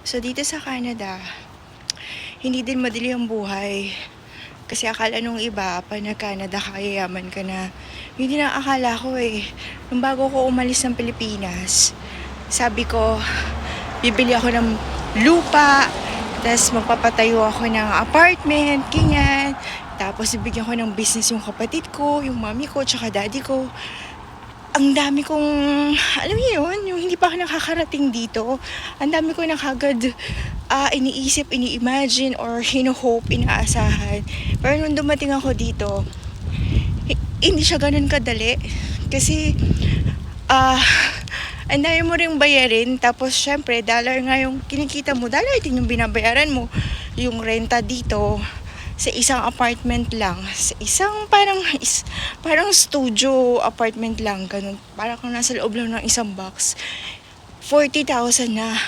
So dito sa Canada, hindi din madali ang buhay. Kasi akala nung iba, pag nag-Canada ka, yayaman ka na. Hindi na akala ko eh. Nung bago ko umalis ng Pilipinas, sabi ko, bibili ako ng lupa, tapos magpapatayo ako ng apartment, ganyan. Tapos ibigyan ko ng business yung kapatid ko, yung mami ko, tsaka daddy ko. Ang dami kong, alam niyo yun, yung hindi pa ako nakakarating dito. Ang dami ko na kagad iniisip, ini-imagine, or hino-hope, inaasahan. Pero nung dumating ako dito, hindi siya ganun kadali. Kasi, ang dami mo ring bayarin. Tapos, syempre, dollar nga yung kinikita mo. Dollar din yung binabayaran mo. Yung renta dito, sa isang apartment lang. Sa isang parang studio apartment lang. Ganun. Parang kung nasa loob lang ng isang box. 40,000 na.